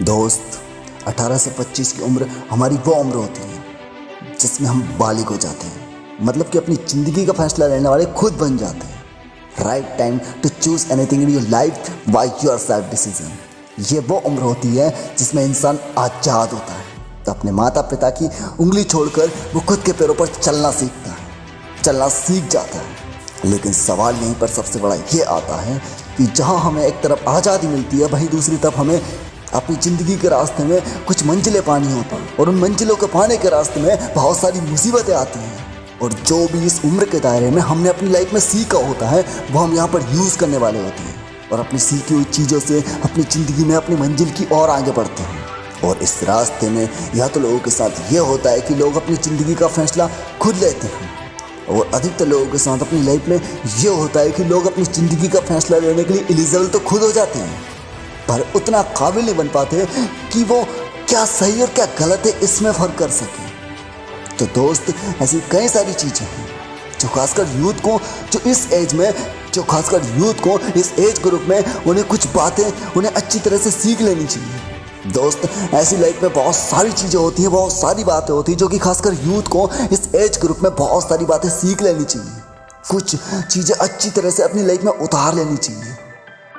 दोस्त, 18 से 25 की उम्र हमारी वो उम्र होती है जिसमें हम बालिग हो जाते हैं, मतलब कि अपनी ज़िंदगी का फैसला लेने वाले खुद बन जाते हैं। Right time to choose anything in your life by yourself decision. ये वो उम्र होती है जिसमें इंसान आज़ाद होता है, तो अपने माता पिता की उंगली छोड़कर वो खुद के पैरों पर चलना सीखता है, चलना सीख जाता है। लेकिन सवाल यहीं पर सबसे बड़ा ये आता है कि जहाँ हमें एक तरफ आज़ादी मिलती है, वहीं दूसरी तरफ हमें अपनी ज़िंदगी के रास्ते में कुछ मंजिलें पानी होती हैं, और उन मंजिलों को पाने के रास्ते में बहुत सारी मुसीबतें आती हैं। और जो भी इस उम्र के दायरे में हमने अपनी लाइफ में सीखा होता है, वो हम यहाँ पर यूज़ करने वाले होते हैं, और अपनी सीखी हुई चीज़ों से अपनी ज़िंदगी में अपनी मंजिल की ओर आगे बढ़ते हैं। और इस रास्ते में या तो लोगों के साथ ये होता है कि लोग अपनी ज़िंदगी का फैसला खुद लेते हैं, और अधिकतर लोगों के साथ अपनी लाइफ में ये होता है कि लोग अपनी ज़िंदगी का फैसला लेने के लिए एलिजिबल तो खुद हो जाते हैं, पर उतना काबिल नहीं बन पाते कि वो क्या सही और क्या गलत है इसमें फ़र्क कर सकें। तो दोस्त, ऐसी कई सारी चीज़ें हैं जो खासकर यूथ को, इस एज ग्रुप में उन्हें कुछ बातें उन्हें अच्छी तरह से सीख लेनी चाहिए। दोस्त, ऐसी लाइफ में बहुत सारी चीज़ें होती हैं, बहुत सारी बातें होती हैं जो कि खासकर यूथ को इस एज ग्रुप में बहुत सारी बातें सीख लेनी चाहिए। कुछ चीज़ें अच्छी तरह से अपनी लाइफ में उतार लेनी चाहिए,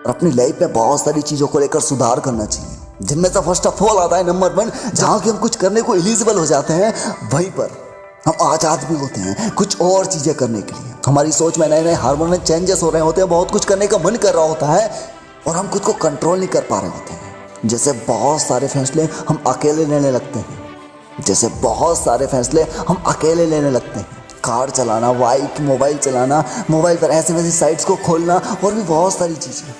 और अपनी लाइफ में बहुत सारी चीज़ों को लेकर सुधार करना चाहिए, जिनमें से फर्स्ट ऑफ ऑल आता है नंबर 1, जहाँ कि हम कुछ करने को एलिजिबल हो जाते हैं, वहीं पर हम आज़ाद भी होते हैं कुछ और चीज़ें करने के लिए। हमारी सोच में नए नए हार्मोनल चेंजेस हो रहे होते हैं, बहुत कुछ करने का मन कर रहा होता है, और हम खुद को कंट्रोल नहीं कर पा रहे होते हैं। जैसे बहुत सारे फैसले हम अकेले लेने लगते हैं, कार चलाना, बाइक, मोबाइल चलाना, मोबाइल पर ऐसे वैसी साइट्स को खोलना, और भी बहुत सारी चीज़ें,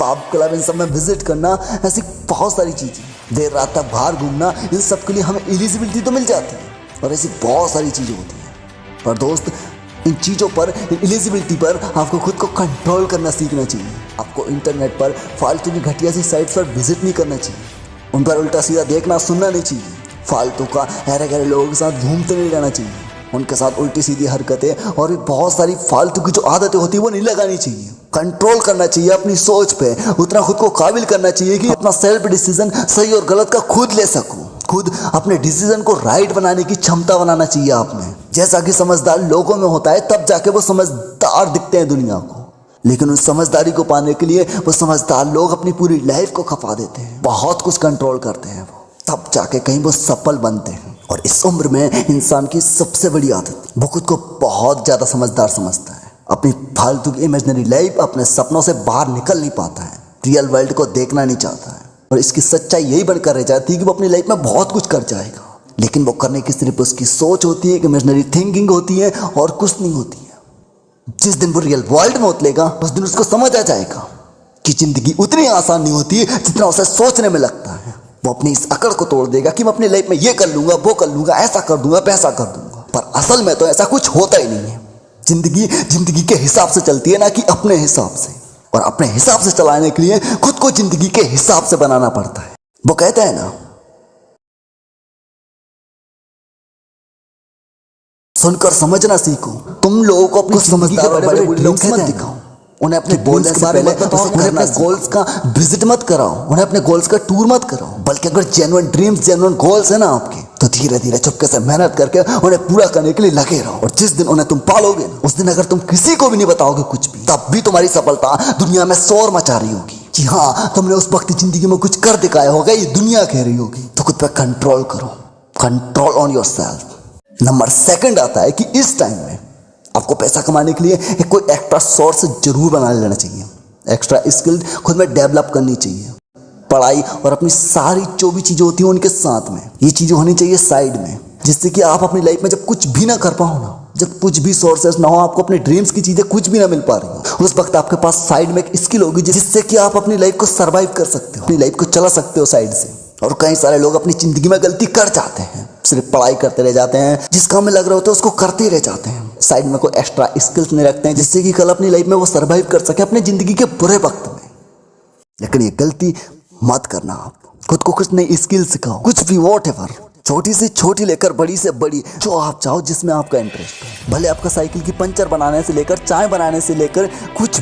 पब क्लब इन सब में विजिट करना, ऐसी बहुत सारी चीज़ें, देर रात तक बाहर घूमना, इन सब के लिए हमें एलिजिबिलिटी तो मिल जाती है, और ऐसी बहुत सारी चीज़ें होती हैं। पर दोस्त, इन चीज़ों पर, इन एलिजिबिलिटी पर आपको खुद को कंट्रोल करना सीखना चाहिए। आपको इंटरनेट पर फालतू की घटिया सी साइट्स पर विजिट नहीं करना चाहिए, उन पर उल्टा सीधा देखना सुनना नहीं चाहिए, फालतू का अरे गहरे लोगों के साथ घूमते नहीं रहना चाहिए, उनके साथ उल्टी सीधी हरकतें और भी बहुत सारी फालतू की जो आदतें होती है वो नहीं लगानी चाहिए। कंट्रोल करना चाहिए अपनी सोच पे, उतना खुद को काबिल करना चाहिए कि अपना सेल्फ डिसीजन सही और गलत का खुद ले सकूं, खुद अपने डिसीजन को राइट बनाने की क्षमता बनाना चाहिए आप में। जैसा कि समझदार लोगों में होता है, तब जाके वो समझदार दिखते हैं दुनिया को, लेकिन उस समझदारी को पाने के लिए वो समझदार लोग अपनी पूरी लाइफ को खपा देते हैं, बहुत कुछ कंट्रोल करते हैं वो, तब जाके कहीं वो सफल बनते हैं। और इस उम्र में इंसान की सबसे बड़ी आदत, वो खुद को बहुत ज़्यादा समझदार समझता है, अपनी फालतू की इमेजिनरी लाइफ, अपने सपनों से बाहर निकल नहीं पाता है, रियल वर्ल्ड को देखना नहीं चाहता है, और इसकी सच्चाई यही बनकर रह जाती है कि वो अपनी लाइफ में बहुत कुछ कर जाएगा, लेकिन वो करने की सिर्फ उसकी सोच होती है, इमेजिनरी थिंकिंग होती है, और कुछ नहीं होती है। जिस दिन वो रियल वर्ल्ड में उतरेगा, उस दिन उसको समझ आ जाएगा कि ज़िंदगी उतनी आसान नहीं होती है जितना उसे सोचने में लगता है। वो अपनी इस अकड़ को तोड़ देगा कि मैं अपनी लाइफ में ये कर लूँगा, वो कर लूँगा, ऐसा कर दूंगा, वैसा कर दूंगा, पर असल में तो ऐसा कुछ होता ही नहीं है। जिंदगी के हिसाब से चलती है, ना कि अपने हिसाब से, और अपने हिसाब से चलाने के लिए खुद को जिंदगी के हिसाब से बनाना पड़ता है। वो कहते हैं ना, सुनकर समझना सीखो। तुम लोगों को अपनी समझदार और बड़े लोग मत दिखाओ, उन्हें अपने गोल्स के बारे में बताओ, उन्हें अपने गोल्स का विजिट मत कराओ, उन्हें अपने गोल्स का टूर मत कराओ, बल्कि अगर जेन्युइन ड्रीम्स, जेन्युइन गोल्स है ना आपके, तो धीरे धीरे चुपके से मेहनत करके उन्हें पूरा करने के लिए लगे रहो। और जिस दिन उन्हें तुम पालोगे ना, उस दिन अगर तुम किसी को भी नहीं बताओगे कुछ भी, तब भी तुम्हारी सफलता दुनिया में शोर मचा रही होगी कि हाँ, तुमने उस वक्त जिंदगी में कुछ कर दिखाया होगा, ये दुनिया कह रही होगी। तो खुद पे कंट्रोल करो, कंट्रोल ऑन योरसेल्फ। नंबर 2 आता है कि इस टाइम में आपको पैसा कमाने के लिए एक कोई एक्स्ट्रा सोर्स जरूर बना लेना चाहिए, एक्स्ट्रा स्किल खुद में डेवलप करनी चाहिए। पढ़ाई और अपनी सारी जो भी चीज़ें होती हैं उनके साथ में ये चीज़ें होनी चाहिए साइड में, जिससे कि आप अपनी लाइफ में जब कुछ भी ना कर पाओ ना, जब कुछ भी सोर्सेस ना हो, आपको अपने ड्रीम्स की चीज़ें कुछ भी ना मिल पा रही हो, उस वक्त आपके पास साइड में एक स्किल होगी जिससे कि आप अपनी लाइफ को सर्वाइव कर सकते हो, अपनी लाइफ को चला सकते हो साइड से। और कई सारे लोग अपनी ज़िंदगी में गलती कर जाते हैं, सिर्फ पढ़ाई करते रह जाते हैं, जिस काम में लग रहे होते हैं उसको करते ही रह जाते हैं, साइड में कोई एक्स्ट्रा स्किल्स नहीं रखते हैं जिससे कि कल अपनी लाइफ में वो सर्वाइव कर सके अपनी ज़िंदगी के बुरे वक्त में। लेकिन ये गलती मत करना, आप खुद को कुछ नई स्किल सिखाओ, कुछ भी, वॉटएवर, छोटी से छोटी लेकर बड़ी से बड़ी, जो आप चाहो, जिसमें आपका इंटरेस्ट हो। भले आपका साइकिल की पंचर बनाने से लेकर चाय बनाने से लेकर कुछ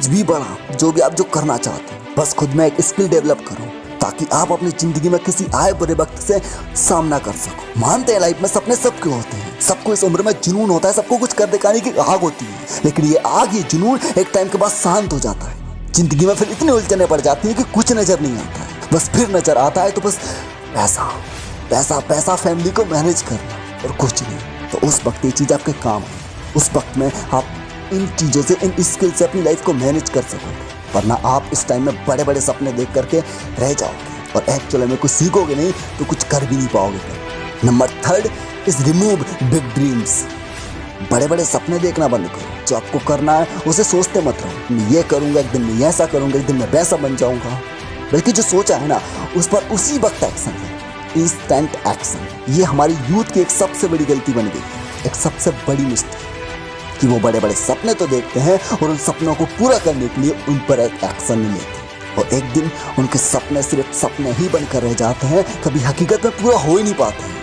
भी बड़ा, जो भी आप जो करना चाहते हो, बस खुद में एक स्किल डेवलप करो, ताकि आप अपनी जिंदगी में किसी आए बुरे वक्त से सामना कर सको। मानते हैं लाइफ में सपने सबके होते हैं, सबको इस उम्र में जुनून होता है, सबको कुछ कर दिखाने की आग होती है, लेकिन ये आग, ये जुनून एक टाइम के बाद शांत हो जाता है। जिंदगी में फिर इतनी उलझने पड़ जाती है कि कुछ नजर नहीं आता है। बस फिर नजर आता है तो बस पैसा पैसा पैसा, फैमिली को मैनेज करना और कुछ नहीं। तो उस वक्त ये चीज़ आपके काम है। उस वक्त में आप इन चीज़ों से, इन स्किल से अपनी लाइफ को मैनेज कर सकोगे, वरना आप इस टाइम में बड़े बड़े सपने देख करके रह जाओगे और एक्चुअली में कुछ सीखोगे नहीं तो कुछ कर भी नहीं पाओगे। Number 3 is remove big dreams. बड़े बड़े सपने देखना बंद करो। जो आपको करना है उसे सोचते मत रहो, मैं ये करूँगा, एक दिन मैं ऐसा करूँगा, एक दिन मैं वैसा बन जाऊँगा। बल्कि जो सोचा है ना उस पर उसी वक्त एक्शन है, इंस्टेंट एक्शन। ये हमारी यूथ की एक सबसे बड़ी गलती बन गई है, एक सबसे बड़ी मिस्टेक, कि वो बड़े बड़े सपने तो देखते हैं और उन सपनों को पूरा करने के लिए उन पर एक एक्शन नहीं लेते, और एक दिन उनके सपने सिर्फ सपने ही बनकर रह जाते हैं, कभी हकीकत में पूरा हो ही नहीं पाते हैं।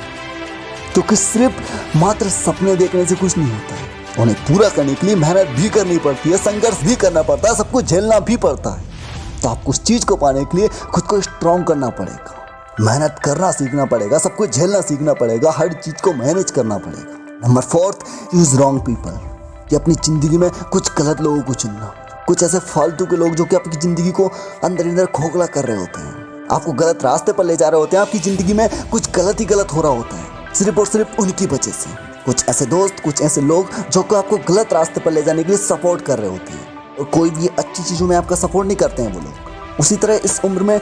क्योंकि सिर्फ मात्र सपने देखने से कुछ नहीं होता है, उन्हें पूरा करने के लिए मेहनत भी करनी पड़ती है, संघर्ष भी करना पड़ता है, सब कुछ झेलना भी पड़ता है। तो आपको उस चीज़ को पाने के लिए खुद को स्ट्रॉन्ग करना पड़ेगा, मेहनत करना सीखना पड़ेगा, सब कुछ झेलना सीखना पड़ेगा, हर चीज़ को मैनेज करना पड़ेगा। Number 4 use wrong people. कि अपनी ज़िंदगी में कुछ गलत लोगों को चुनना, कुछ ऐसे फालतू के लोग जो कि आपकी ज़िंदगी को अंदर अंदर खोखला कर रहे होते हैं, आपको गलत रास्ते पर ले जा रहे होते हैं, आपकी ज़िंदगी में कुछ गलत ही गलत हो रहा होता है सिर्फ और सिर्फ उनकी वजह से। कुछ ऐसे दोस्त, कुछ ऐसे लोग जो कि आपको गलत रास्ते पर ले जाने के लिए सपोर्ट कर रहे होते हैं, और कोई भी अच्छी चीज़ों में आपका सपोर्ट नहीं करते हैं वो लोग। उसी तरह इस उम्र में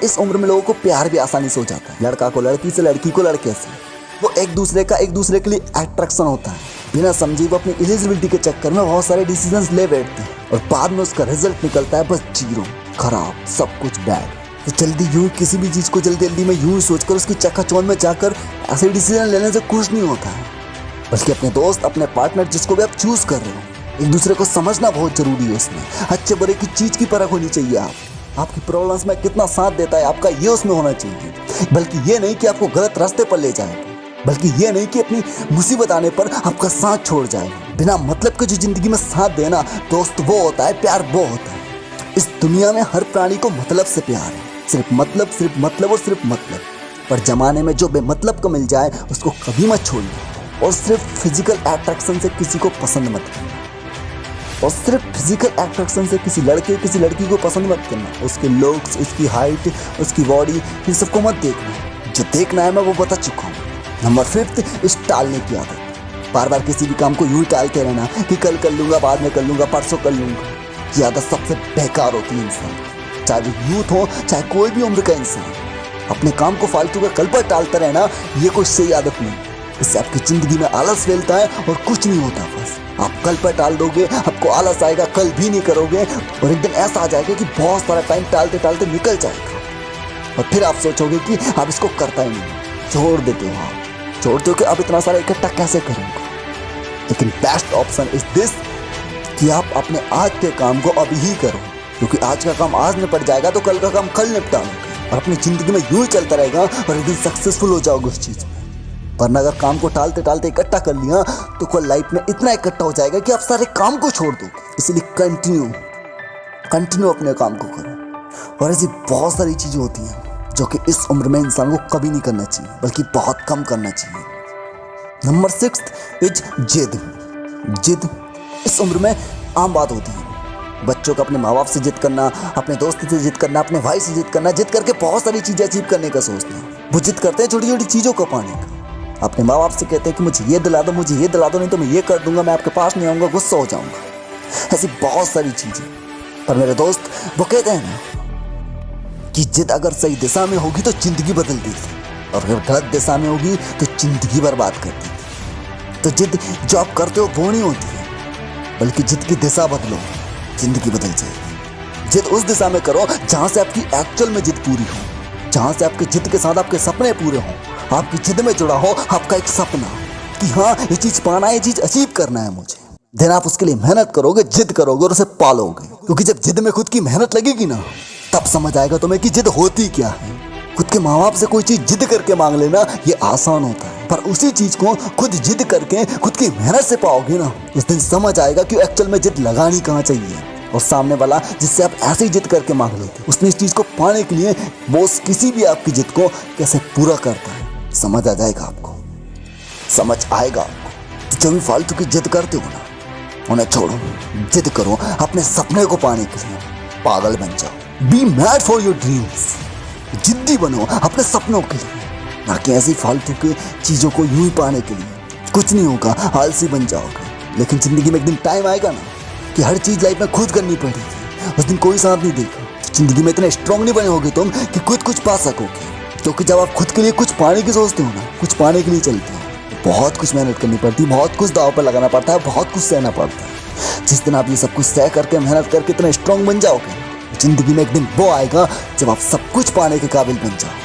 इस उम्र में लोगों को प्यार भी आसानी से हो जाता है। लड़का को लड़की से, लड़की को लड़के से, वो एक दूसरे के लिए अट्रैक्शन होता है। बिना समझे वो अपनी एलिजिबिलिटी के चक्कर में बहुत सारे डिसीजंस ले बैठते हैं और बाद में उसका रिजल्ट निकलता है बस जीरो, खराब, सब कुछ बैड। तो जल्दी यूँ किसी भी चीज़ को जल्दी में यूँ सोचकर उसकी चकाचौंध में जाकर ऐसे डिसीजन लेने से कुछ नहीं होता है। बल्कि अपने दोस्त, अपने पार्टनर जिसको भी आप चूज़ कर रहे हो, एक दूसरे को समझना बहुत ज़रूरी है। उसमें अच्छे बुरे की चीज़ की परख होनी चाहिए। आपकी प्रॉब्लम्स में कितना साथ देता है आपका, ये उसमें होना चाहिए। बल्कि ये नहीं कि आपको गलत रास्ते पर ले जाए, बल्कि ये नहीं कि अपनी मुसीबत आने पर आपका साथ छोड़ जाए। बिना मतलब के जो ज़िंदगी में साथ देना, दोस्त वो होता है, प्यार वो होता है। इस दुनिया में हर प्राणी को मतलब से प्यार है, सिर्फ मतलब और सिर्फ मतलब। पर जमाने में जो बेमतलब को मिल जाए उसको कभी मत छोड़ना, और सिर्फ फिजिकल अट्रैक्शन से किसी को पसंद मत करना, और सिर्फ फिजिकल अट्रैक्शन से किसी लड़के किसी लड़की को पसंद मत करना। उसके लुक्स, उसकी हाइट, उसकी बॉडी, इन सबको मत देखना। जो देखना है मैं वो बता चुका हूँ। नंबर 5 इस टालने की आदत। बार बार किसी भी काम को यूँ टालते रहना कि कल कर लूँगा, बाद में कर लूँगा, परसों कर लूँगा। ये आदत सबसे बेकार होती है इंसान, चाहे वो यूथ हो चाहे कोई भी उम्र का इंसान। अपने काम को फालतू का कल पर टालता रहना ये कोई सही आदत नहीं। इससे आपकी ज़िंदगी में आलस फैलता है और कुछ नहीं होता। बस आप कल पर टाल दोगे, आपको आलस आएगा, कल भी नहीं करोगे, और एक दिन ऐसा आ जाएगा कि बहुत सारा टाइम टालते टालते निकल जाएगा, और फिर आप सोचोगे कि आप इसको करता ही नहीं, छोड़ देते हो। आप छोड़ते हो कि अब इतना सारा इकट्ठा कैसे करूँगा। लेकिन बेस्ट ऑप्शन इज दिस कि आप अपने आज के काम को अभी ही करो, क्योंकि आज का काम आज निपट जाएगा तो कल का काम कल निपटा लोगे, और अपनी ज़िंदगी में यूँ ही चलता रहेगा और एक दिन सक्सेसफुल हो जाओगे उस चीज़ में। वरना अगर काम को टालते टालते इकट्ठा कर लिया तो कल लाइफ में इतना इकट्ठा हो जाएगा कि आप सारे काम को छोड़ दो। इसलिए कंटिन्यू अपने काम को करो। और ऐसी बहुत सारी चीज़ें होती हैं जो कि इस उम्र में इंसान को कभी नहीं करना चाहिए, बल्कि बहुत कम करना चाहिए। नंबर 6 इज जिद। इस उम्र में आम बात होती है। बच्चों का अपने माँ बाप से जिद करना, अपने दोस्त से जिद करना, अपने भाई से जिद करना, जिद करके बहुत सारी चीज़ें अचीव करने का सोचते हैं। वो जिद करते हैं छोटी छोटी चीज़ों को पाने का। अपने माँ बाप से कहते हैं कि मुझे ये दिला दो, मुझे ये दिला दो, नहीं तो मैं ये कर दूंगा, मैं आपके पास नहीं आऊँगा, गुस्सा हो जाऊँगा। ऐसी बहुत सारी चीज़ें। पर मेरे दोस्त वो कहते हैं ना कि जिद अगर सही दिशा में होगी तो ज़िंदगी बदल देगी, और अगर गलत दिशा में होगी तो ज़िंदगी बर्बाद कर देगी। तो जिद जो आप करते हो वो नहीं होती है, बल्कि जिद की दिशा बदलो, ज़िंदगी बदल जाएगी। जिद उस दिशा में करो जहाँ से आपकी एक्चुअल में जिद पूरी हो, जहाँ से आपके जिद के साथ आपके सपने पूरे हों। आपकी जिद में जुड़ा हो आपका एक सपना कि हाँ ये चीज़ पाना है, ये चीज़ अचीव करना है मुझे। देन आप उसके लिए मेहनत करोगे, जिद करोगे और उसे पालोगे। क्योंकि जब जिद में खुद की मेहनत लगेगी ना, तब समझ आएगा तुम्हें कि जिद होती क्या है। खुद के माँ बाप से कोई चीज़ जिद करके मांग लेना ये आसान होता है, पर उसी चीज़ को खुद जिद करके खुद की मेहनत से पाओगे ना, उस दिन समझ आएगा कि एक्चुअल में जिद लगानी कहाँ चाहिए। और सामने वाला जिससे आप ऐसे ही जिद करके मांग लेते, उसने इस चीज को पाने के लिए बॉस किसी भी आपकी जिद को कैसे पूरा करता है, समझ आ जाएगा आपको, समझ आएगा आपको। तो जब भी फालतू की जिद करते हो ना, उन्हें छोड़ो, जिद करो अपने सपने को पाने के लिए, पागल बन जाओ। B mad for your dreams, जिद्दी बनो अपने सपनों के लिए, ना कि ऐसी फालतू की चीजों को यूं ही पाने के लिए। कुछ नहीं होगा, आलसी बन जाओगे, लेकिन जिंदगी में एक दिन टाइम आएगा ना कि हर चीज लाइफ में खुद करनी पड़ेगी, उस दिन कोई साथ नहीं देगा। जिंदगी में इतने स्ट्रांग नहीं बने होगे तुम कि खुद कुछ पा सकोगे, क्योंकि जब आप खुद के लिए कुछ पाने की सोचते हो ना, कुछ पाने के लिए चलते हो, बहुत कुछ मेहनत करनी पड़ती है, बहुत कुछ दांव पर लगाना पड़ता है, बहुत कुछ सहना पड़ता है। जिस दिन आप ये सब कुछ सह करके मेहनत करके इतना स्ट्रांग बन जाओगे, जिंदगी में एक दिन वो आएगा जब आप सब कुछ पाने के काबिल बन जाओ।